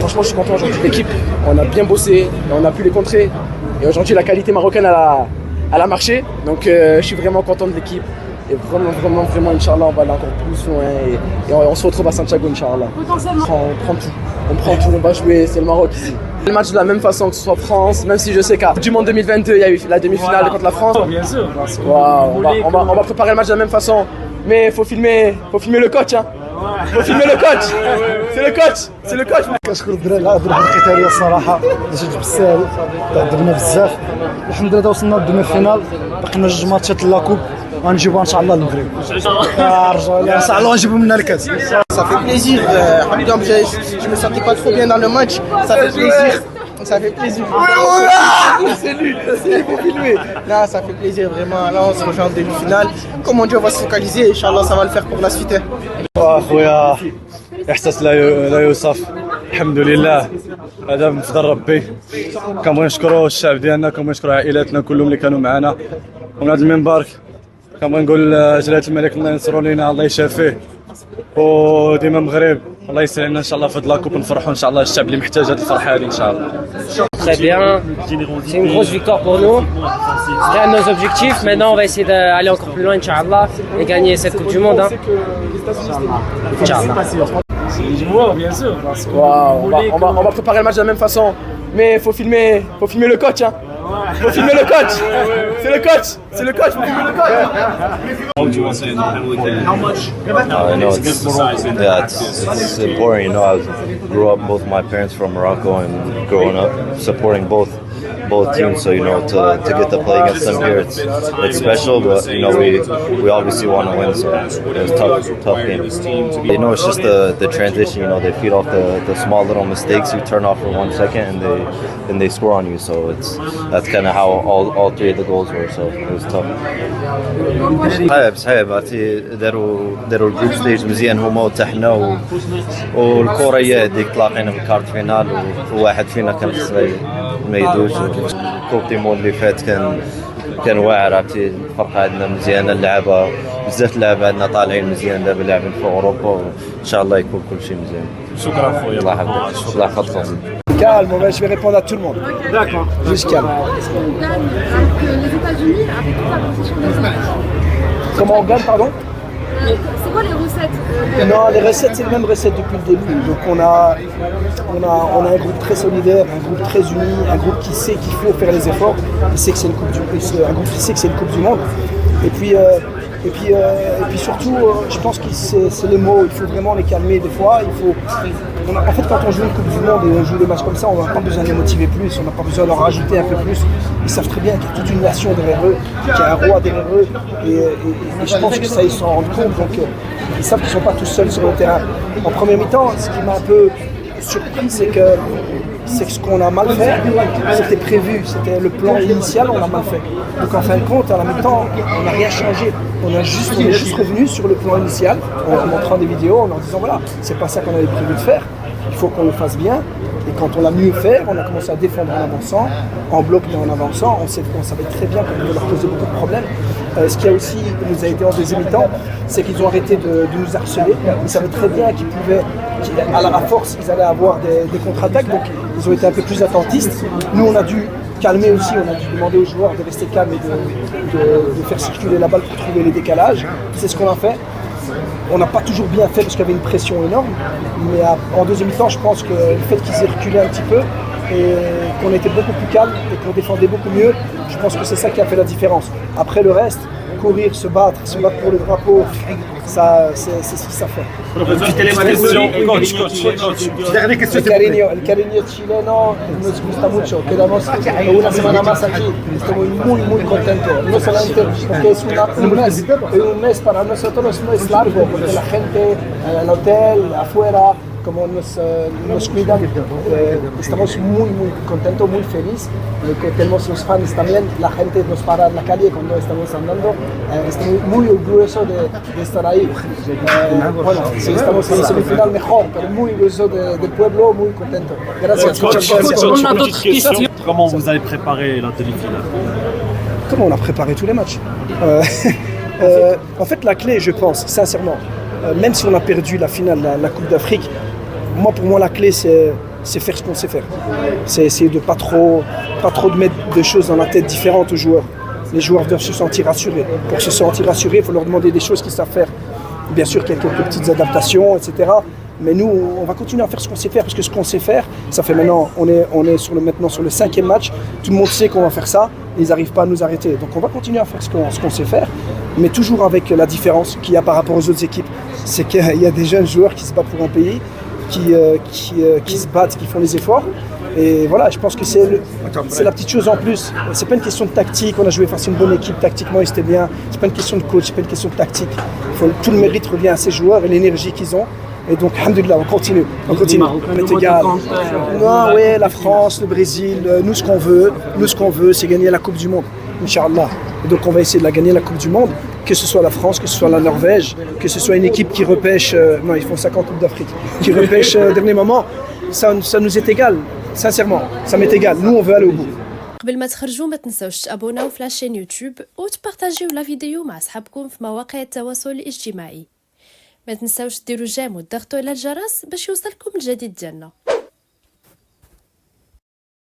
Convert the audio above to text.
Franchement, je suis content aujourd'hui de l'équipe. On a bien bossé et on a pu les contrer. Et aujourd'hui, la qualité marocaine, elle a marché. Donc, je suis vraiment content de l'équipe. Et vraiment, Inch'Allah, on va aller encore plus loin. Et on se retrouve à Santiago, Inch'Allah. On prend tout. On prend tout, on va jouer, c'est le Maroc ici. Le match de la même façon que ce soit France, même si je sais qu'à du Monde 2022, il y a eu la demi-finale contre la France. Bien sûr. On va préparer le match de la même façon. Mais faut filmer le coach. Hein. Faut filmer le coach. C'est le coach. كنشكر الدراري على الضربه القتاليه الصراحه جات بالساهل تعذبنا بزاف الحمد لله وصلنا للدومي فينال باقي لنا 2 ماتشات لاكوب غنجيبوها ان شاء الله للمغرب رجاء ان شاء الله غنجيبو منها الكاس. Ça fait plaisir, je me sentais pas trop bien dans le match, ça fait plaisir. Ça fait plaisir. C'est lui, il faut filmer. Là, ça fait plaisir vraiment. Là, on se rejoint en demi-finale. Comme on dit, on va se focaliser. Inch'Allah, ça va le faire pour la suite. اخويا احساس لا يوصف الحمد لله هذا من فضل ربي كنبغي نشكروا الشعب ديالنا كنبغي نشكروا عائلاتنا كلهم اللي كانوا معنا ومن هذا المنبر كنبغي نقول جلاله الملك الله ينصروا لينا الله يشافيه وديما مغرب الله يسهل لنا ان شاء الله في هاد لاكوب نفرحوا ان شاء الله الشعب اللي محتاج هذه الفرحه هذه ان شاء الله. Très bien, c'est une grosse victoire pour nous. C'était un de nos objectifs. Maintenant, on va essayer d'aller encore plus loin, Inch'Allah, et gagner cette Coupe du Monde. Hein. Inch'Allah. Bien sûr. On va préparer le match de la même façon. Mais faut filmer le coach. Hein. Faut filmer le coach. C'est le coach. Faut filmer le coach. How much? I know it's important. You know, I grew up, both my parents from Morocco, and growing up supporting both teams. So you know, to get to play against them here, it's special. But you know, we obviously want to win. So it was tough game. You know, it's just the transition. You know, they feed off the small little mistakes you turn off for 1 second, and they score on you. So that's kind of how all 3 of the goals were. So it was tough. صعيب عرفتي داروا الجروب ستيج مزيان هما وتحنا والكره هي هذيك تلاقينا في الكارت فينال وواحد فينا كان خص ما يدوش. كوب تيمون اللي فات كان واعر عرفتي الفرقه عندنا مزيانه اللعابه بزاف اللعابه عندنا طالعين مزيان دابا لاعبين في اوروبا وان شاء الله يكون كل شيء مزيان. شكرا خويا. الله يحفظك الله يحفظكم. Calme, je vais répondre à tout le monde. D'accord. Juste calme. Est-ce qu'on gagne alors que les États-Unis avaient toute la possession des autres? Comment on gagne, pardon? C'est quoi les recettes? Non, les recettes, c'est les mêmes recettes depuis le début. Donc on a un groupe très solidaire, un groupe très uni, un groupe qui sait qu'il faut faire les efforts, qui sait que c'est un groupe qui sait que c'est une Coupe du Monde. Et puis surtout, je pense que c'est les mots, il faut vraiment les calmer des fois. En fait, quand on joue une Coupe du Monde et on joue des matchs comme ça, on n'a pas besoin de les motiver plus, on n'a pas besoin de leur rajouter un peu plus. Ils savent très bien qu'il y a toute une nation derrière eux, qu'il y a un roi derrière eux, et je pense que ça, ils s'en rendent compte. Donc, ils savent qu'ils ne sont pas tous seuls sur le terrain. En première mi-temps, ce qui m'a un peu surpris, c'est que ce qu'on a mal fait, c'était prévu, c'était le plan initial, on a mal fait. Donc en fin de compte, à la mi-temps, on n'a rien changé. On est juste revenu sur le plan initial, en montrant des vidéos, en leur disant voilà, c'est pas ça qu'on avait prévu de faire, il faut qu'on le fasse bien. Et quand on l'a mieux fait, on a commencé à défendre en avançant, en bloc et en avançant. On savait très bien qu'on devait leur poser beaucoup de problèmes. Ce qui a aussi nous a été en deuxième mi-temps, c'est qu'ils ont arrêté de nous harceler. Ils savaient très bien qu'ils pouvaient, à la force, ils allaient avoir des contre-attaques. Donc ils ont été un peu plus attentistes. Nous, on a dû calmer aussi, on a dû demander aux joueurs de rester calmes et de faire circuler la balle pour trouver les décalages. C'est ce qu'on a fait. On n'a pas toujours bien fait parce qu'il y avait une pression énorme, mais en deuxième mi-temps, je pense que le fait qu'ils aient reculé un petit peu et qu'on était beaucoup plus calme et qu'on défendait beaucoup mieux, je pense que c'est ça qui a fait la différence. Après le reste, courir, se battre pour le drapeau, ça, c'est ce qu'ils savent faire. El cariño chileno nos gusta mucho. Quedamos una semana más aquí. Estamos muy contentos. No solamente porque es un mes para nosotros no es largo, porque la gente en el hotel, afuera, como nos cuidan, estamos muy contentos, muy felices. Tenemos los fans también, la gente nos para en la calle cuando estamos andando. Estoy muy orgulloso de estar ahí. Bueno, si estamos en semifinal mejor, pero muy orgulloso del pueblo, muy contento. Gracias. Muchas gracias. Comment vous allez préparer la demi-finale? Comment on a préparé tous les matchs En fait, la clé, je pense, sincèrement, même si on a perdu la finale, la Coupe d'Afrique, pour moi, la clé, c'est faire ce qu'on sait faire. C'est essayer de pas trop de mettre de choses dans la tête différentes aux joueurs. Les joueurs doivent se sentir rassurés. Pour se sentir rassurés, il faut leur demander des choses qu'ils savent faire. Bien sûr qu'il y a quelques petites adaptations, etc. Mais nous, on va continuer à faire ce qu'on sait faire, parce que ce qu'on sait faire, ça fait maintenant, on est maintenant sur le 5e match, tout le monde sait qu'on va faire ça, et ils n'arrivent pas à nous arrêter. Donc on va continuer à faire ce qu'on sait faire, mais toujours avec la différence qu'il y a par rapport aux autres équipes. C'est qu'il y a des jeunes joueurs qui se battent pour un pays, qui se battent, qui font les efforts. Et voilà, je pense que c'est la petite chose en plus. C'est pas une question de tactique, on a joué face à une bonne équipe, tactiquement et c'était bien. C'est pas une question de coach, c'est pas une question de tactique. Tout le mérite revient à ces joueurs et l'énergie qu'ils ont. Et donc, alhamdoulilah, on continue. On est égal. Non, ouais, la France, le Brésil, nous ce qu'on veut, c'est gagner la Coupe du Monde, Inch'Allah. Et donc on va essayer de la gagner la Coupe du Monde, que ce soit la France, que ce soit la Norvège, que ce soit une équipe qui repêche, non, ils font 50 Coupes d'Afrique, qui repêche au dernier moment, ça nous est égal, sincèrement, ça m'est égal, nous on veut aller au bout. قبل ما تخرجوا ما تنسوش تابوناو في لاشين يوتيوب وتبارطاجيو لا فيديو مع اصحابكم في مواقع التواصل الاجتماعي. ما تنسوش ديروا جيم وتضغطوا على الجرس باش يوصلكم الجديد ديالنا.